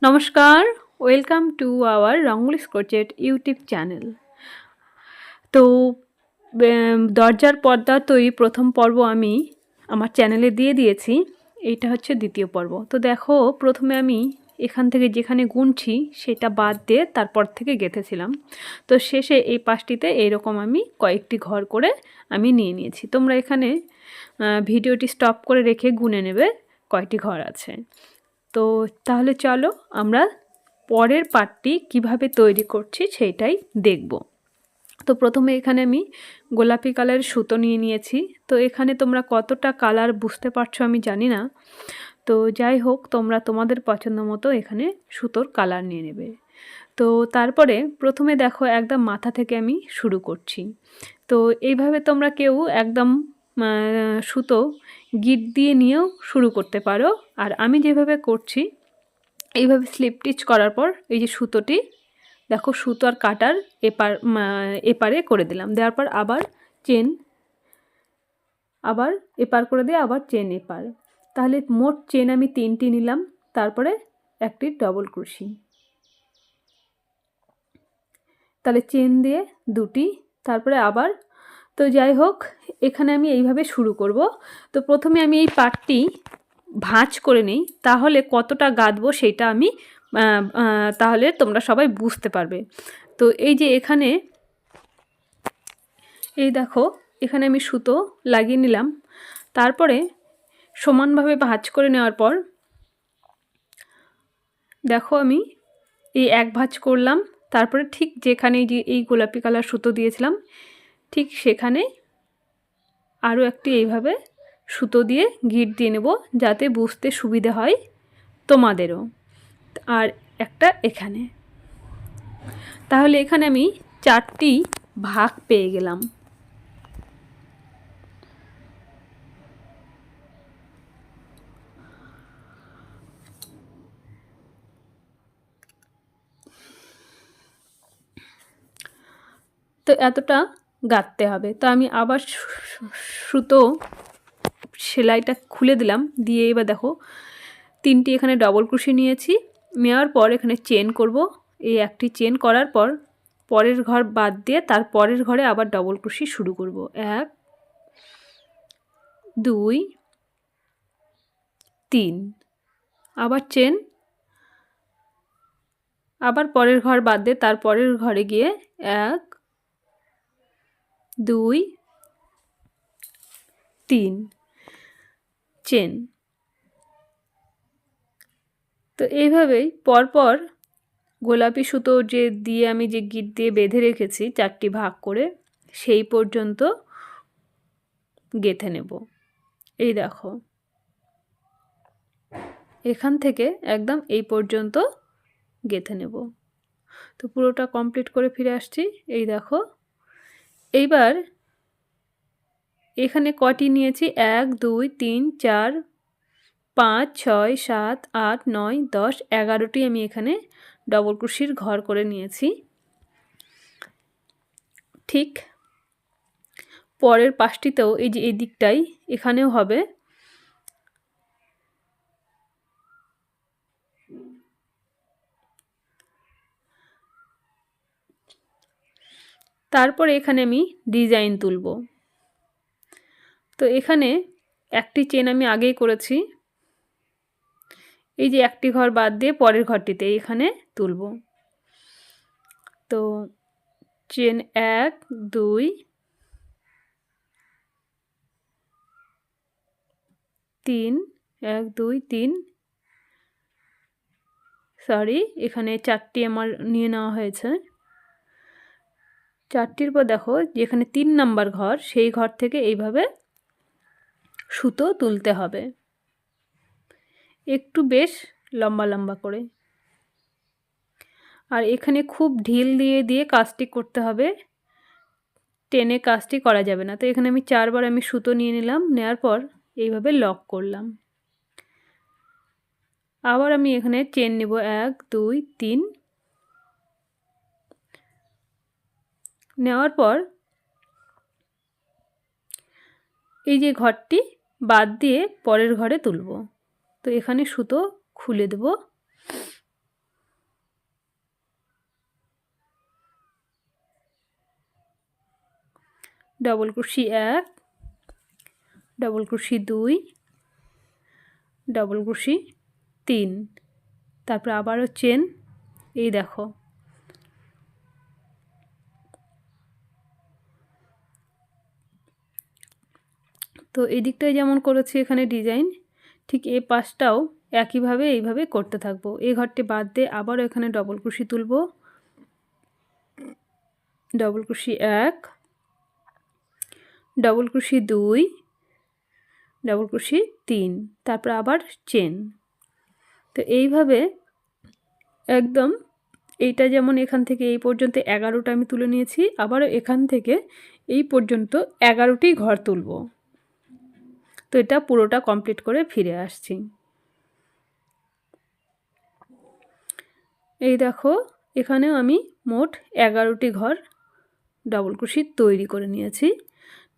নমস্কার, welcome to our Rangoli crochet YouTube channel. তো দরজার পর্দা তৈরি প্রথম পর্ব আমি আমার চ্যানেলে দিয়ে দিয়েছি। এইটা হচ্ছে দ্বিতীয় পর্ব। তো দেখো, প্রথমে আমি এখান থেকে যেখানে গুনছি সেটা বাদ দিয়ে তারপর থেকে গেঁথেছিলাম। তো শেষে এই পাশটিতে এইরকম আমি কয়েকটি ঘর করে আমি নিয়ে নিয়েছি। তোমরা এখানে ভিডিওটি স্টপ করে রেখে গুনে নেবে কয়টি ঘর আছে। তো তাহলে চলো আমরা পরের পার্টটি কিভাবে তৈরি করছি সেইটাই দেখব। তো প্রথমে এখানে আমি গোলাপি কালারের সুতো নিয়ে নিয়েছি। তো এখানে তোমরা কতটা কালার বুঝতে পারছো আমি জানি না। তো যাই হোক, তোমরা তোমাদের পছন্দ মতো এখানে সুতোর কালার নিয়ে নেবে। তো তারপরে প্রথমে দেখো একদম মাথা থেকে আমি শুরু করছি। তো এইভাবে তোমরা কেউ একদম সুতো গিট দিয়ে নিয়েও শুরু করতে পারো। আর আমি যেভাবে করছি এইভাবে স্লিপ স্টিচ করার পর এই যে সুতোটি দেখো, সুতো আর কাটার এপারে করে দিলাম, দেওয়ার পর আবার চেন, আবার এপার করে দিয়ে আবার চেন এপার। তাহলে মোট চেন আমি 3টি নিলাম, তারপরে একটি ডবল ক্রোশি, তাহলে চেন দিয়ে 2টি, তারপরে আবার। তো যাই হোক, এখানে আমি এইভাবে শুরু করব। তো প্রথমে আমি এই পাটটি ভাঁজ করে নিই, তাহলে কতটা গাঁথবো সেইটা আমি তাহলে তোমরা সবাই বুঝতে পারবে। তো এই যে এখানে এই দেখো, এখানে আমি সুতো লাগিয়ে নিলাম, তারপরে সমানভাবে ভাঁজ করে নেওয়ার পর দেখো আমি এই এক ভাঁজ করলাম, তারপরে ঠিক যেখানে যে এই গোলাপি কালার সুতো দিয়েছিলাম ঠিক সেখানে আরও একটি এইভাবে সুতো দিয়ে গিট দিয়ে নেব, যাতে বুঝতে সুবিধে হয় তোমাদেরও। আর একটা এখানে, তাহলে এখানে আমি 4টি ভাগ পেয়ে গেলাম। তো এতটা গাঁথতে হবে। তো আমি আবার সুতো সেলাইটা খুলে দিলাম, দিয়ে এবার দেখো 3টি এখানে ডবল ক্রোশি নিয়েছি। নেওয়ার পর এখানে চেন করব। এই একটি চেন করার পর পরের ঘর বাদ দিয়ে তার পরের ঘরে আবার ডবল ক্রোশি শুরু করব। 1 2 3, আবার চেন, আবার পরের ঘর বাদ দিয়ে তার পরের ঘরে গিয়ে 1 2 3 চেন। তো এইভাবেই পরপর গোলাপি সুতো যে দিয়ে আমি যে গিট দিয়ে বেঁধে রেখেছি 4টি ভাগ করে, সেই পর্যন্ত গেঁথে নেব। এই দেখো, এখান থেকে একদম এই পর্যন্ত গেঁথে নেব। তো পুরোটা কমপ্লিট করে ফিরে আসছি। এই দেখো, এইবার এখানে কটি নিয়েছি 1 2 3 4 5 6 7 8 9 10 11টি আমি এখানে ডবল ক্রোশির ঘর করে নিয়েছি। ঠিক পরের পাশটিতেও এই যে এই দিকটাই এখানেও হবে। তারপরে এখানে আমি ডিজাইন তুলব। তো এখানে একটি চেন আমি আগেই করেছি, এই যে একটি ঘর বাদ দিয়ে পরের ঘরটিতে এখানে তুলব। তো চেন 1 2 3 1 2 3, সরি এখানে 4টি আমার নিয়ে নেওয়া হয়েছে। 4টির পর দেখো যেখানে 3 নাম্বার ঘর, সেই ঘর থেকে এইভাবে সুতো তুলতে হবে, একটু বেশ লম্বা লম্বা করে। আর এখানে খুব ঢিল দিয়ে দিয়ে কাজটি করতে হবে, টেনে কাজটি করা যাবে না। তো এখানে আমি 4বার আমি সুতো নিয়ে নিলাম, নেওয়ার পর এইভাবে লক করলাম। আবার আমি এখানে চেন নেব 1 2 3, নেওয়ার পর এই যে ঘরটি বাদ দিয়ে পরের ঘরে তুলব। তো এখানে সুতো খুলে দেব, double crochet 1, double crochet 2, double crochet 3, তারপর আবারও চেন। এই দেখো তো এই দিকটায় যেমন করেছি এখানে ডিজাইন, ঠিক এই পাশটাও একইভাবে এইভাবে করতে থাকবো। এই ঘরটি বাদ দিয়ে আবারও এখানে ডবল ক্রোশি তুলব, double crochet 1, double crochet 2, double crochet 3, তারপর আবার চেন। তো এইভাবে একদম এইটা যেমন এখান থেকে এই পর্যন্ত 11টা আমি তুলে নিয়েছি, আবারও এখান থেকে এই পর্যন্ত 11টি ঘর তুলব। তো এটা পুরোটা কমপ্লিট করে ফিরে আসছি। এই দেখো এখানেও আমি মোট 11টি ঘর ডবল ক্রোশি তৈরি করে নিয়েছি।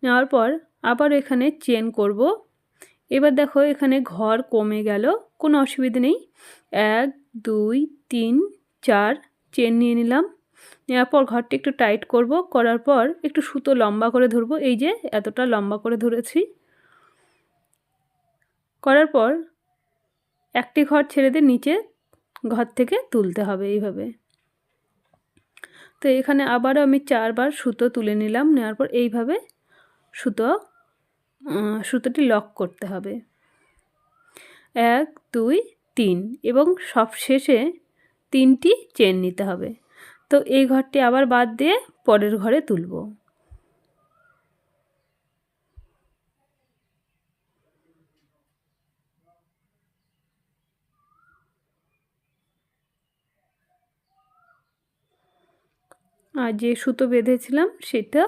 নেওয়ার পর আবার এখানে চেন করব। এবার দেখো এখানে ঘর কমে গেল, কোনো অসুবিধা নেই। 1 2 3 4 চেন নিয়ে নিলাম। নেওয়ার পর ঘরটি একটু টাইট করব, করার পর একটু সুতো লম্বা করে ধরবো, এই যে এতটা লম্বা করে ধরেছি। করার পর একটি ঘর ছেড়ে দিয়ে নিচে ঘর থেকে তুলতে হবে এইভাবে। তো এখানে আবারও আমি 4বার সুতো তুলে নিলাম। নেওয়ার পর এইভাবে সুতোটি লক করতে হবে, 1 2 3, এবং সব শেষে 3টি চেন নিতে হবে। তো এই ঘরটি আবার বাদ দিয়ে পরের ঘরে তুলব। আর যে সুতো বেঁধেছিলাম সেটা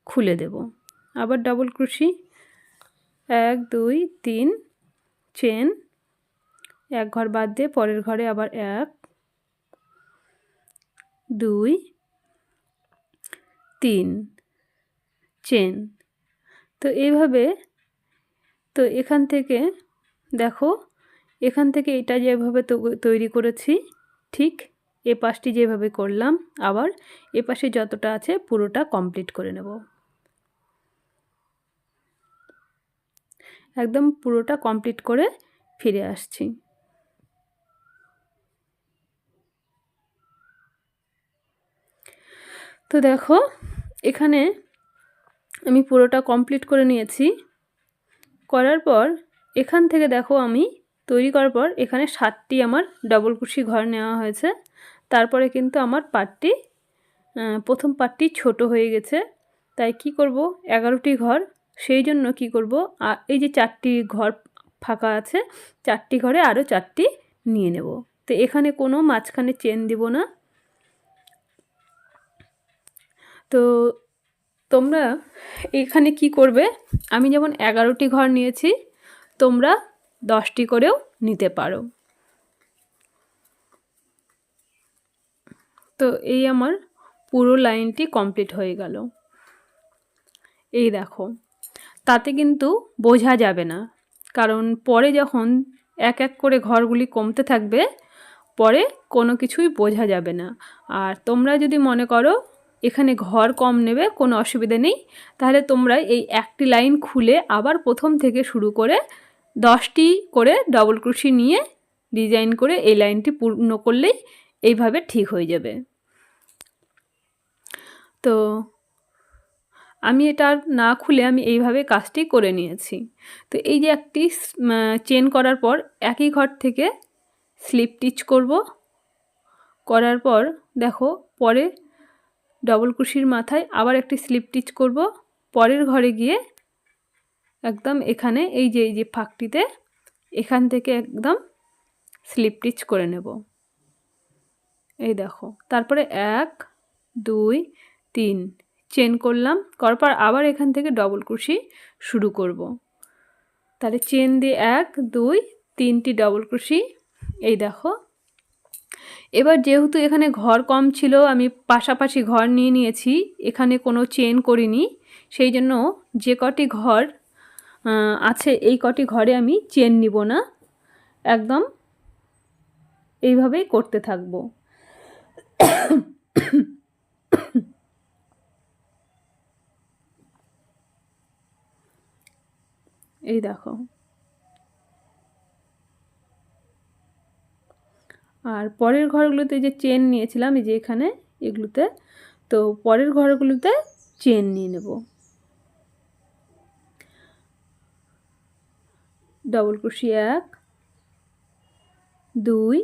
খুলে দেব। আবার ডবল ক্রোশি 1 2 3 চেন, এক ঘর বাদ দিয়ে পরের ঘরে আবার 1 2 3 চেন। তো এইভাবে, তো এখান থেকে দেখো এখান থেকে এটা যেভাবে তৈরি করেছি ঠিক এ পাশটি যেভাবে করলাম, আবার এ পাশে যতটা আছে পুরোটা কমপ্লিট করে নেব। একদম পুরোটা কমপ্লিট করে ফিরে আসছি। তো দেখো এখানে আমি পুরোটা কমপ্লিট করে নিয়েছি। করার পর এখান থেকে দেখো আমি তৈরি করার পর এখানে 7টি আমার ডবল ক্রোশি ঘর নেওয়া হয়েছে। তারপরে কিন্তু আমার পার্টটি প্রথম পার্টটি ছোট হয়ে গেছে, তাই কি করব 11টি ঘর, সেই জন্য কি করব এই যে 4টি ঘর ফাঁকা আছে, 4টি ঘরে আরও 4টি নিয়ে নেব। তো এখানে কোনো মাঝখানে চেন দিব না। তো তোমরা এখানে কি করবে, আমি যেমন 11টি ঘর নিয়েছি, তোমরা 10টি করেও নিতে পারো। তো এই আমার পুরো লাইনটি কমপ্লিট হয়ে গেল। এই দেখো তাতে কিন্তু বোঝা যাবে না, কারণ পরে যখন এক এক করে ঘরগুলি কমতে থাকবে পরে কোনো কিছুই বোঝা যাবে না। আর তোমরা যদি মনে করো এখানে ঘর কম নেবে, কোনো অসুবিধা নেই, তাহলে তোমরা এই একটি লাইন খুলে আবার প্রথম থেকে শুরু করে 10টি করে ডবল ক্রোশি নিয়ে ডিজাইন করে এই লাইনটি পূর্ণ করলেই এইভাবে ঠিক হয়ে যাবে। তো আমি এটা না খুলে আমি এইভাবে কাজটি করে নিয়েছি। তো এই যে একটি চেন করার পর একই ঘর থেকে স্লিপ স্টিচ করব। করার পর দেখো পরে ডবল ক্রোশির মাথায় আবার একটি স্লিপ স্টিচ করব। পরের ঘরে গিয়ে একদম এখানে এই যে ফাঁকটিতে এখান থেকে একদম স্লিপ স্টিচ করে নেব। এই দেখো তারপরে 1 2 3 চেন করলাম, করার পর আবার এখান থেকে ডবল ক্রোশি শুরু করব। তাহলে চেন দিয়ে 1 2 3টি ডবল ক্রোশি। এই দেখো এবার যেহেতু এখানে ঘর কম ছিল, আমি পাশাপাশি ঘর নিয়ে নিয়েছি, এখানে কোনো চেন করিনি, সেই জন্য যে কটি ঘর আছে এই কটি ঘরে আমি চেন নিব না, একদম এইভাবেই করতে থাকবো। এই দেখো। আর পরের ঘরগুলোতে যে চেন নিয়েছিলাম এই যে এখানে এগুলোতে, তো পরের ঘরগুলোতে চেন নিয়ে নেব। ডবল ক্রোশি 1 2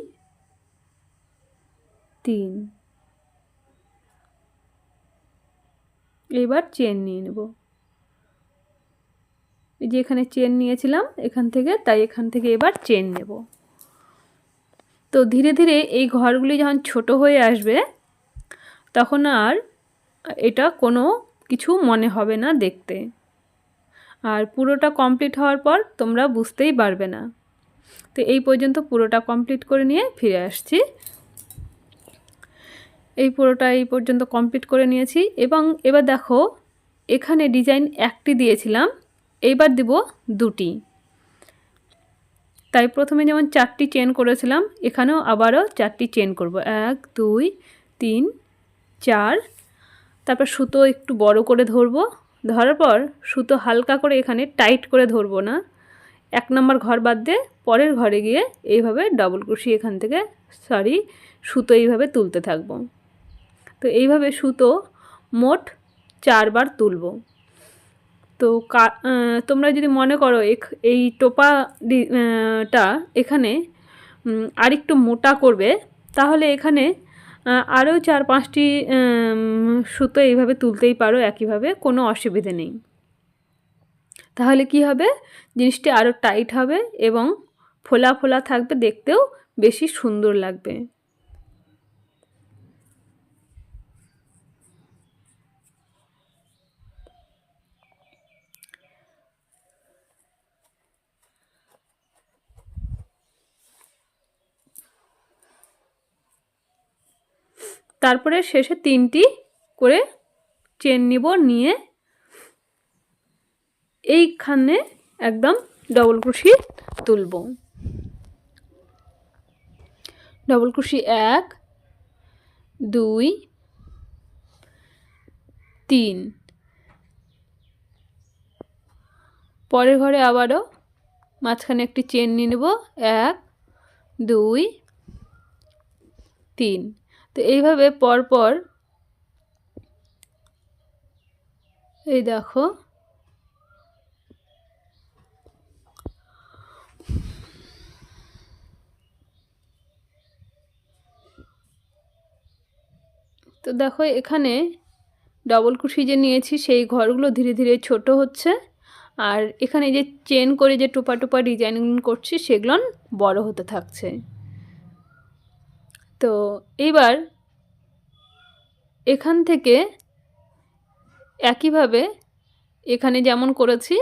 3, এবার চেন নিয়ে নেব। এই যে এখানে চেন নিয়েছিলাম এখান থেকে, তাই এখান থেকে এবার চেন নেব। তো ধীরে ধীরে এই ঘরগুলি যখন ছোট হয়ে আসবে তখন আর এটা কোনো কিছু মনে হবে না দেখতে, আর পুরোটা কমপ্লিট হওয়ার পর তোমরা বুঝতেই পারবে না। তো এই পর্যন্ত পুরোটা কমপ্লিট করে নিয়ে ফিরে আসছি। এই পুরোটা এই পর্যন্ত কমপ্লিট করে নিয়েছি এবং এবার দেখো এখানে ডিজাইন একটি দিয়েছিলাম, এইবার দেব দুটি। তাই প্রথমে যেমন 4টি চেন করেছিলাম এখানেও আবারও 4টি চেন করব। 1 2 3 4। তারপর সুতো একটু বড় করে ধরবো, ধরার পর সুতো হালকা করে এখানে টাইট করে ধরবো না, 1 নম্বর ঘর বাদ দিয়ে পরের ঘরে গিয়ে এইভাবে ডবল ক্রোশি এখান থেকে সুতো এইভাবে তুলতে থাকবো। তো এইভাবে সুতো মোট 4 বার তুলব। তো তোমরা যদি মনে করো এই টোপাটা এখানে আরেকটু মোটা করবে, তাহলে এখানে আরও 4-5টি সুতো এইভাবে তুলতেই পারো একইভাবে, কোনো অসুবিধে নেই। তাহলে কি হবে, জিনিসটি আরও টাইট হবে এবং ফোলা ফোলা থাকবে, দেখতেও বেশি সুন্দর লাগবে। তারপরে শেষে 3টি করে চেন নিব, নিয়ে এইখানে একদম ডবল ক্রোশি তুলব। Double crochet 1 2 3। পরের ঘরে আবারও মাঝখানে একটি চেন নিয়ে নেব, 1 2 3। তো এইভাবে পরপর এই দেখো তো দেখো এখানে ডবল ক্রোশি যে নিয়েছি সেই ঘরগুলো ধীরে ধীরে ছোট হচ্ছে, আর এখানে যে চেন করে যে টোপা টোপা ডিজাইনগুলো করছি সেগুলো বড় হতে থাকছে। তো এইবার এখান থেকে একইভাবে এখানে যেমন করেছি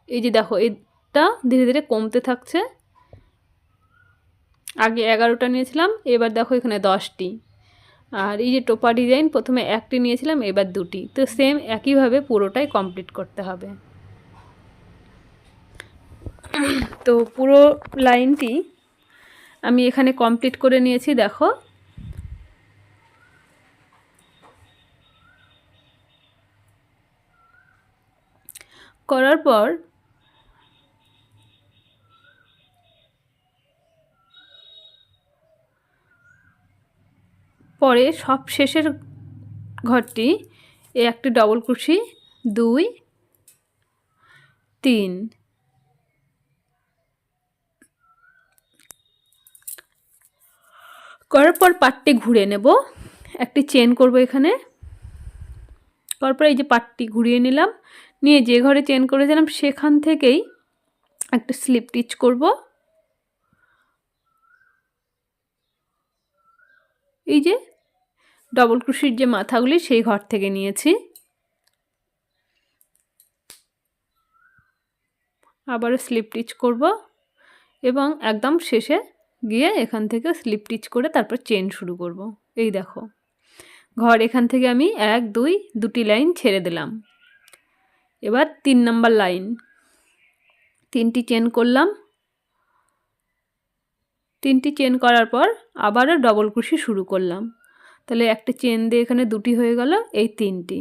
এই যে দেখো এটা ধীরে ধীরে কমতে থাকছে। আগে 11টা নিয়েছিলাম, এবার দেখো এখানে 10টি। আর এই যে টোপা ডিজাইন প্রথমে 1টি নিয়েছিলাম, এবার 2টি। তো সেম একইভাবে পুরোটাই কমপ্লিট করতে হবে। তো পুরো লাইনটি আমি এখানে কমপ্লিট করে নিয়েছি। দেখো করার পর পরে সব শেষের ঘরটি একটি ডবল ক্রোশি 2 3 করার পর পাটটি ঘুরে নেব, একটি চেন করব এখানে। তারপর এই যে পাটটি ঘুরিয়ে নিলাম, নিয়ে যে ঘরে চেন করেছিলাম সেখান থেকেই একটা স্লিপ স্টিচ করব। এই যে ডবল ক্রোশির যে মাথাগুলি সেই ঘর থেকে নিয়েছি, আবারও স্লিপ স্টিচ করব এবং একদম শেষে গিয়ে এখান থেকে স্লিপ স্টিচ করে তারপর চেন শুরু করব। এই দেখো ঘর এখান থেকে আমি 1 2 2টি লাইন ছেড়ে দিলাম। এবার 3 নম্বর লাইন 3টি চেন করলাম। 3টি চেন করার পর আবারও ডবল ক্রোশি শুরু করলাম। তাহলে একটা চেন দিয়ে এখানে 2টি হয়ে গেল, এই 3টি।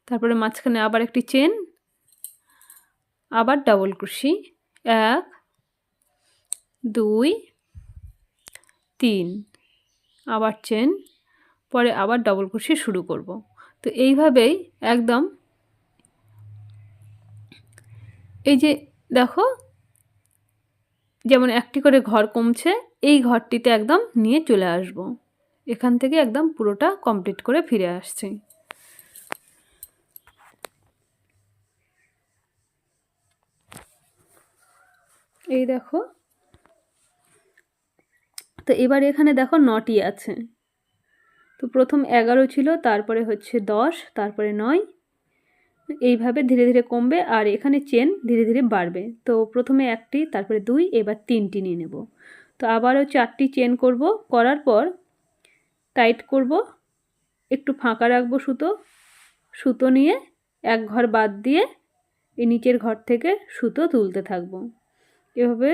তারপরে মাঝখানে আবার একটি চেন, আবার ডাবল ক্রোশি 1 2 3, আবার চেন, পরে আবার ডাবল ক্রোশি শুরু করব। তো এইভাবেই একদম এই যে দেখো যেমন একটি করে ঘর কমছে, এই ঘরটিতে একদম নিয়ে চলে আসব। এখান থেকে একদম পুরোটা কমপ্লিট করে ফিরে আসছি। এই দেখো, তো এবার এখানে দেখো 9টি আছে। তো প্রথম 11 ছিল, তারপরে হচ্ছে 10, তারপরে 9, এইভাবে ধীরে ধীরে কমবে আর এখানে চেন ধীরে ধীরে বাড়বে। তো প্রথমে 1টি, তারপরে 2, এবার 3টি নিয়ে নেব। তো আবারও 4টি চেন করব, করার পর টাইট করব, একটু ফাঁকা রাখবো সুতো নিয়ে এক ঘর বাদ দিয়ে এই নিচের ঘর থেকে সুতো তুলতে থাকবো। এভাবে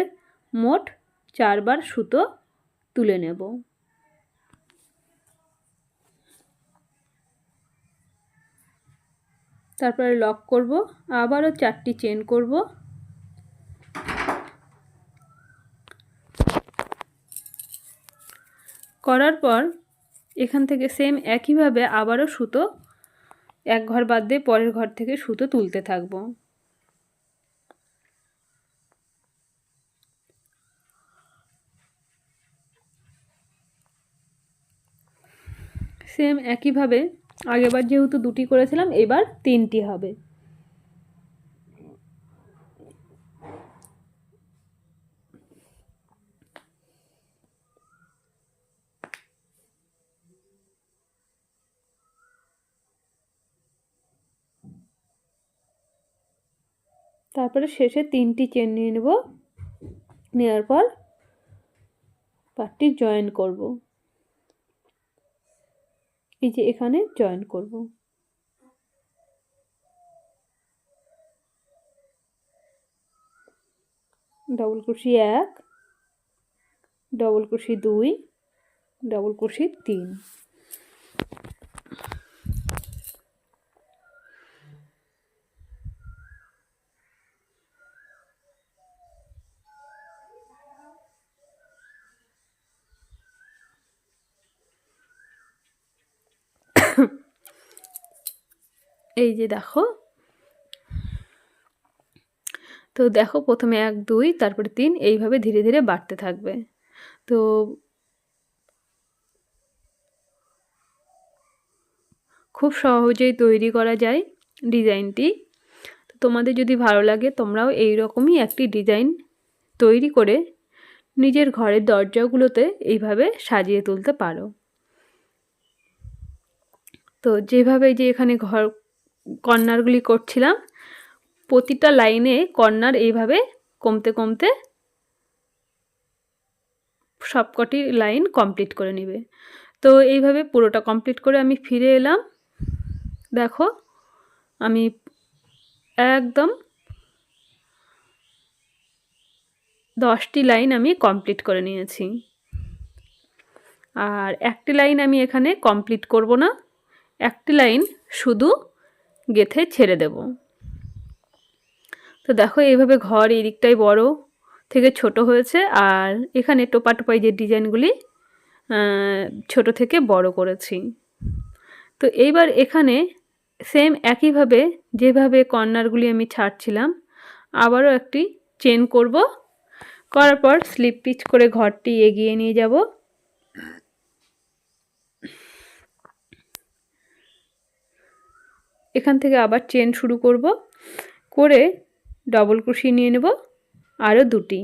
মোট 4 বার সুতো তুলে নেব। তারপরে লক করব, আবারও 4টি চেন করব, করার পর এখান থেকে সেম একইভাবে আবারও সুতো এক ঘর বাদ দিয়ে পরের ঘর থেকে সুতো তুলতে থাকবো। সেম একইভাবে আগেরবার যেহেতু 2টি করেছিলাম, এবার 3টি হবে। তারপরে শেষে 3টি চেন নিয়ে নেব, নেওয়ার পর পার্টটি জয়েন করব। এই যে এখানে জয়েন করব। Double crochet 1, double crochet 2, double crochet 3। এই যে দেখো, তো দেখো প্রথমে 1 2, তারপরে 3, এইভাবে ধীরে ধীরে বাড়তে থাকবে। তো খুব সহজেই তৈরি করা যায় ডিজাইনটি। তো তোমাদের যদি ভালো লাগে তোমরাও এই রকমই একটি ডিজাইন তৈরি করে নিজের ঘরের দরজাগুলোতে এইভাবে সাজিয়ে তুলতে পারো। তো যেভাবে যে এখানে ঘর কর্নারগুলি করছিলাম, প্রতিটা লাইনে কর্নার এইভাবে কমতে কমতে সবকটি লাইন কমপ্লিট করে নেবে। তো এইভাবে পুরোটা কমপ্লিট করে আমি ফিরে এলাম। দেখো আমি একদম 10টি লাইন আমি কমপ্লিট করে নিয়েছি। আর একটি লাইন আমি এখানে কমপ্লিট করব না, একটি লাইন শুধু গেঁথে ছেড়ে দেব। তো দেখো এইভাবে ঘর এই দিকটাই বড় থেকে ছোট হয়েছে, আর এখানে টোপা টোপাই যে ডিজাইনগুলি ছোট থেকে বড় করেছি। তো এইবার এখানে সেম একইভাবে যেভাবে কর্নারগুলি আমি ছাড়ছিলাম, আবারও একটি চেন করব, করার পর স্লিপ পিচ করে ঘরটি এগিয়ে নিয়ে যাব। এখান থেকে আবার চেন শুরু করব, করে ডবল ক্রোশি নিয়ে নেব আরও 2টি।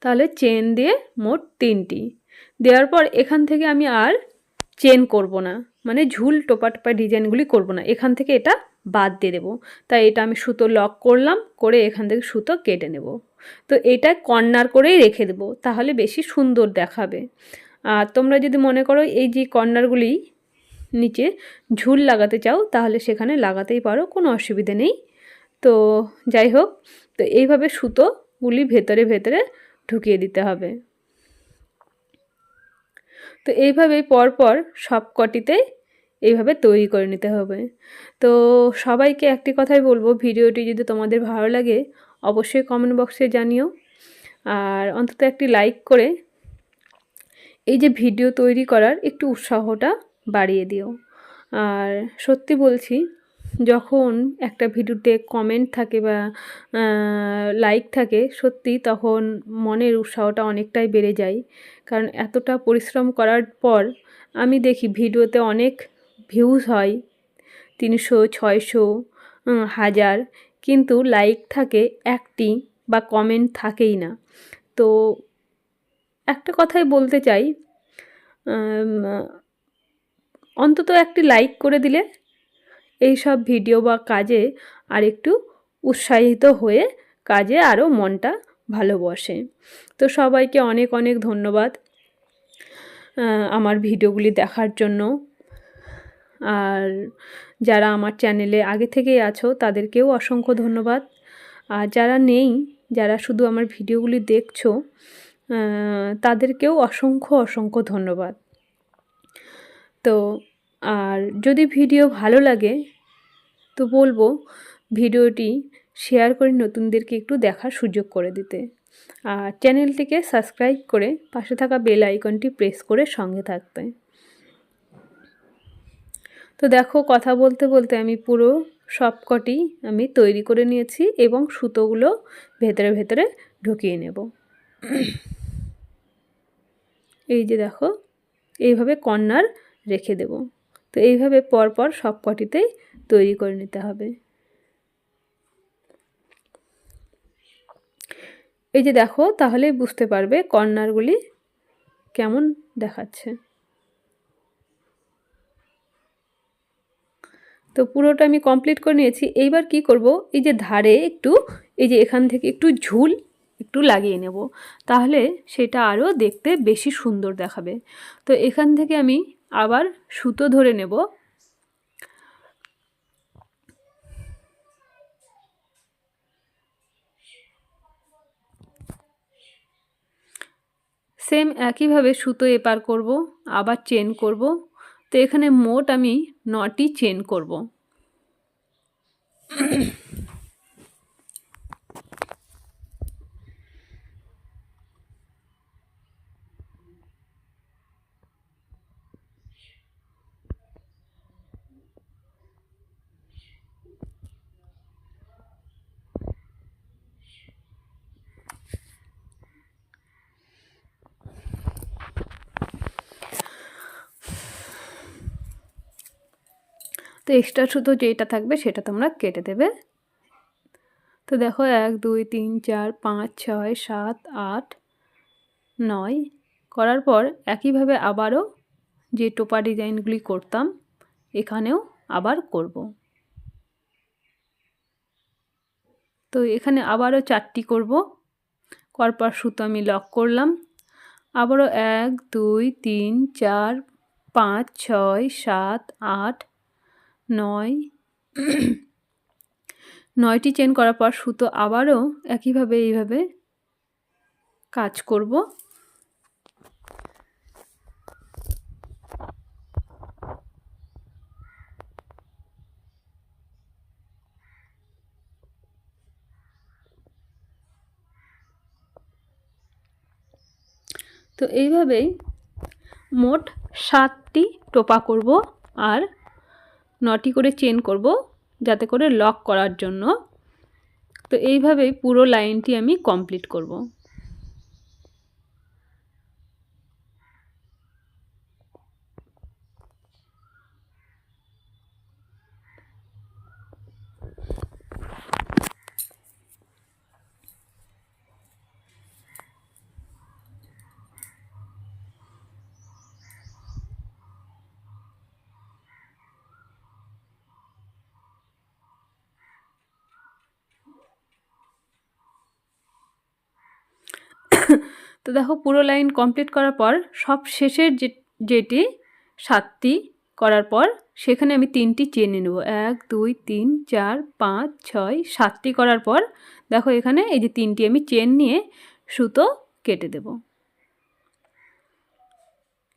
তাহলে চেন দিয়ে মোট 3টি দেওয়ার পর এখান থেকে আমি আর চেন করব না, মানে ঝুল টোপা টোপা ডিজাইনগুলি করব না, এখান থেকে এটা বাদ দিয়ে দেবো। তাই এটা আমি সুতো লক করলাম, করে এখান থেকে সুতো কেটে নেব। তো এটা কর্নার করেই রেখে দেবো, তাহলে বেশি সুন্দর দেখাবে। আর তোমরা যদি মনে করো এই যে কর্নারগুলি নিচে ঝুল লাগাতে চাও, তাহলে সেখানে লাগাতেই পারো, কোনো অসুবিধে নেই। তো যাই হোক, তো এইভাবে সুতোগুলি ভেতরে ভেতরে ঢুকিয়ে দিতে হবে। তো এইভাবেই পরপর সব কটিতে এইভাবে তৈরি করে নিতে হবে। তো সবাইকে একটি কথাই বলবো, ভিডিওটি যদি তোমাদের ভালো লাগে অবশ্যই কমেন্ট বক্সে জানিও, আর অন্তত একটি লাইক করে এই যে ভিডিও তৈরি করার একটু উৎসাহটা বাড়িয়ে দিও। আর সত্যি বলছি, যখন একটা ভিডিওতে কমেন্ট থাকে বা লাইক থাকে, সত্যি তখন মনের উৎসাহটা অনেকটাই বেড়ে যায়। কারণ এতটা পরিশ্রম করার পর আমি দেখি ভিডিওতে অনেক ভিউজ হয়, 300, 600, 1000, কিন্তু লাইক থাকে একটি বা কমেন্ট থাকেই না। তো একটা কথাই বলতে চাই, অন্তত একটি লাইক করে দিলে এই সব ভিডিও বা কাজে আরেকটু উৎসাহিত হয়ে কাজে আরও মনটা ভালোবাসে। তো সবাইকে অনেক অনেক ধন্যবাদ আমার ভিডিওগুলি দেখার জন্য। আর যারা আমার চ্যানেলে আগে থেকেই আছো তাদেরকেও অসংখ্য ধন্যবাদ। আর যারা নেই, যারা শুধু আমার ভিডিওগুলি দেখছো, তাদেরকেও অসংখ্য অসংখ্য ধন্যবাদ। তো আর যদি ভিডিও ভালো লাগে তো বলবো ভিডিওটি শেয়ার করে নতুনদেরকে একটু দেখার সুযোগ করে দিতে, আর চ্যানেলটিকে সাবস্ক্রাইব করে পাশে থাকা বেল আইকনটি প্রেস করে সঙ্গে থাকতে। তো দেখো, কথা বলতে বলতে আমি পুরো সবকটি আমি তৈরি করে নিয়েছি এবং সুতোগুলো ভেতরে ভেতরে ঢুকিয়ে নেব। এই যে দেখো, এইভাবে কর্নার রেখে দেব। তো এইভাবে পরপর সবকটিতেই তৈরি করে নিতে হবে। এই যে দেখো, তাহলেই বুঝতে পারবে কর্নারগুলি কেমন দেখাচ্ছে। তো পুরোটা আমি কমপ্লিট করে নিয়েছি। এইবার কি করব, এই যে ধারে একটু, এই যে এখান থেকে একটু ঝুল একটু লাগিয়ে নেব, তাহলে সেটা আরও দেখতে বেশি সুন্দর দেখাবে। তো এখান থেকে আমি আবার সুতো ধরে নেব। সেম একইভাবে সুতো এপার করব, আবার চেন করব। তো এখানে মোট আমি 9টি চেন করব। তো এক্সট্রা সুতো যেটা থাকবে সেটা তোমরা কেটে দেবে। তো দেখো, 1 2 3 4 5 6 7 8 9 করার পর একইভাবে আবারও যে টোপা ডিজাইনগুলি করতাম এখানেও আবার করব। তো এখানে আবারও 4টি করব। করার পর সুতো আমি লক করলাম। আবারও 1 2 3 4 5 6 7 8 9 9টি চেন করার পর সুতো আবারও একইভাবে এইভাবে কাজ করব। তো এইভাবেই মোট 7টি টোপা করব আর 9টি করে চেন করব যাতে করে লক করার জন্য। তো এইভাবেই পুরো লাইনটি আমি কমপ্লিট করব। তো দেখো, পুরো লাইন কমপ্লিট করার পর সব শেষের যেটি 7টি করার পর সেখানে আমি 3টি চেনে নেব। 1 2 3 4 5 6 7টি করার পর দেখো এখানে এই যে 3টি আমি চেন নিয়ে সুতো কেটে দেব।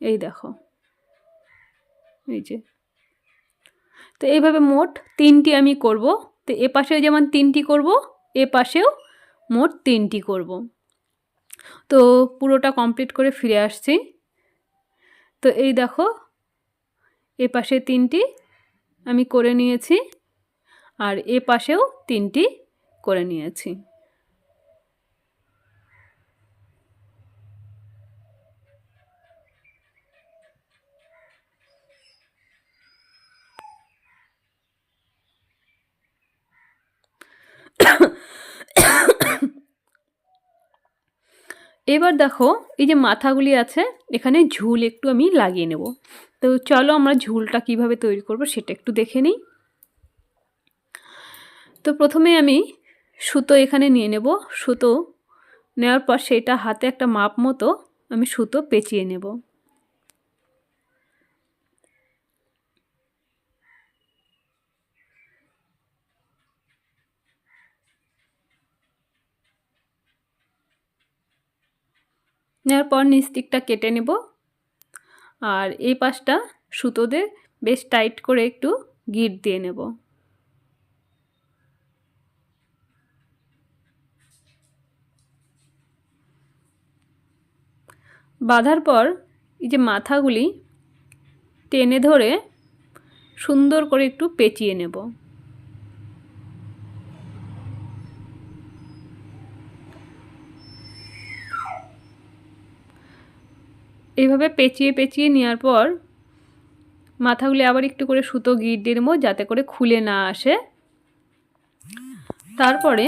এই দেখো, এই যে তো এইভাবে মোট 3টি আমি করব। তো এ পাশে যেমন 3টি করব, এ পাশেও মোট 3টি করব। তো পুরোটা কমপ্লিট করে ফিরে আসছি। তো এই দেখো এ পাশে 3টি আমি করে নিয়েছি আর এ পাশেও 3টি করে নিয়েছি। এবার দেখো এই যে মাথাগুলি আছে এখানে ঝুল একটু আমি লাগিয়ে নেব। তো চলো আমরা ঝুলটা কিভাবে তৈরি করব সেটা একটু দেখে নিই। তো প্রথমে আমি সুতো এখানে নিয়ে নেব। সুতো নেওয়ার পর সেটা হাতে একটা মাপ মতো আমি সুতো পেঁচিয়ে নেব। নেওয়ার পর নিচ দিকটা কেটে নেব আর এই পাশটা সুতো দিয়ে বেশ টাইট করে একটু গিঁট দিয়ে নেব। বাঁধার পর এই যে মাথাগুলি টেনে ধরে সুন্দর করে একটু পেঁচিয়ে নেব। এইভাবে পেঁচিয়ে পেঁচিয়ে নেওয়ার পর মাথাগুলি আবার একটু করে সুতো গিঁট দিয়ে নেব যাতে করে খুলে না আসে। তারপরে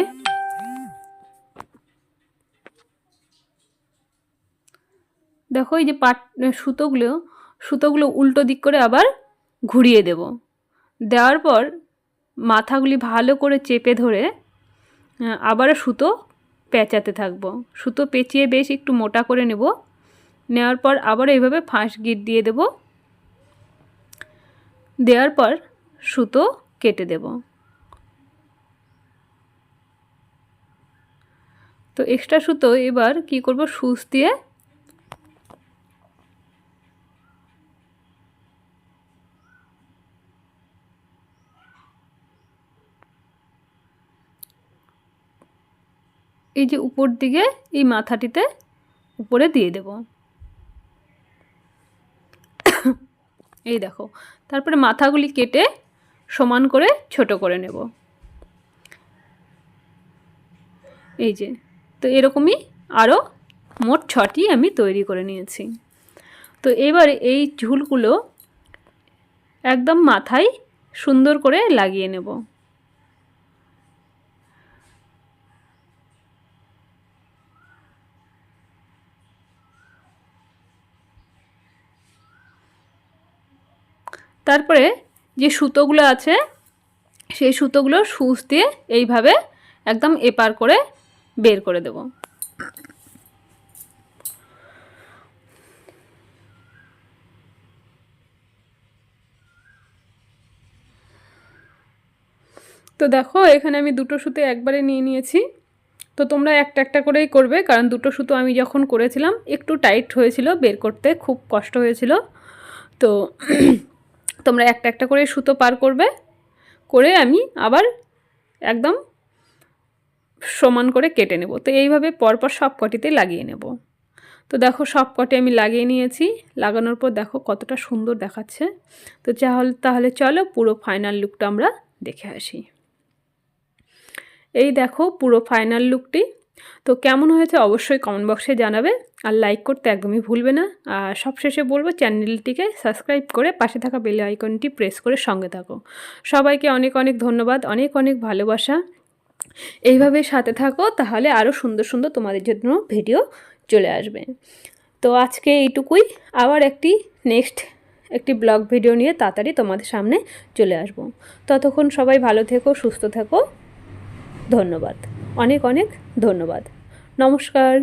দেখো এই যে সুতোগুলো উল্টো দিক করে আবার ঘুরিয়ে দেব। দেওয়ার পর মাথাগুলি ভালো করে চেপে ধরে আবারও সুতো পেঁচাতে থাকবো। সুতো পেঁচিয়ে বেশ একটু মোটা করে নেব। নেওয়ার পর আবার এইভাবে ফাঁস গিঁট দিয়ে দেব। দেওয়ার পর সুতো কেটে দেব। তো এক্সট্রা সুতো এবার কি করব, সুচ দিয়ে এই যে উপর দিকে এই মাথাটিতে উপরে দিয়ে দেব। এই দেখো তারপরে মাথাগুলি কেটে সমান করে ছোট করে নেব। এই যে তো এরকমই আরও মোট 6টি আমি তৈরি করে নিয়েছি। তো এবার এই ঝুলগুলো একদম মাথায় সুন্দর করে লাগিয়ে নেব। তারপরে যে সুতোগুলো আছে সেই সুতোগুলো সুচ দিয়ে এইভাবে একদম এপার করে বের করে দেব। তো দেখো এখানে আমি দুটো সুতো একবারে নিয়ে নিয়েছি। তো তোমরা একটা একটা করেই করবে, কারণ দুটো সুতো আমি যখন করেছিলাম একটু টাইট হয়েছিল, বের করতে খুব কষ্ট হয়েছিল। তো তোমরা একটা একটা করে সুতো পার করবে, করে আমি আবার একদম সমান করে কেটে নেব। তো এইভাবে পরপর সব কটিতে লাগিয়ে নেব। তো দেখো সব কটি আমি লাগিয়ে নিয়েছি। লাগানোর পর দেখো কতটা সুন্দর দেখাচ্ছে। তো তাহলে চলো পুরো ফাইনাল লুকটা আমরা দেখে আসি। এই দেখো পুরো ফাইনাল লুকটি। তো কেমন হয়েছে অবশ্যই কমেন্ট বক্সে জানাবে আর লাইক করতে একদমই ভুলবে না। আর সবশেষে বলবো চ্যানেলটিকে সাবস্ক্রাইব করে পাশে থাকা বেল আইকনটি প্রেস করে সঙ্গে থাকো। সবাইকে অনেক অনেক ধন্যবাদ, অনেক অনেক ভালোবাসা। এইভাবে সাথে থাকো, তাহলে আরও সুন্দর সুন্দর তোমাদের জন্য ভিডিও চলে আসবে। তো আজকে এইটুকুই। আবার একটি ব্লগ ভিডিও নিয়ে তাড়াতাড়ি তোমাদের সামনে চলে আসব। ততক্ষণ সবাই ভালো থেকো, সুস্থ থেকো। ধন্যবাদ, অনেক অনেক ধন্যবাদ। নমস্কার।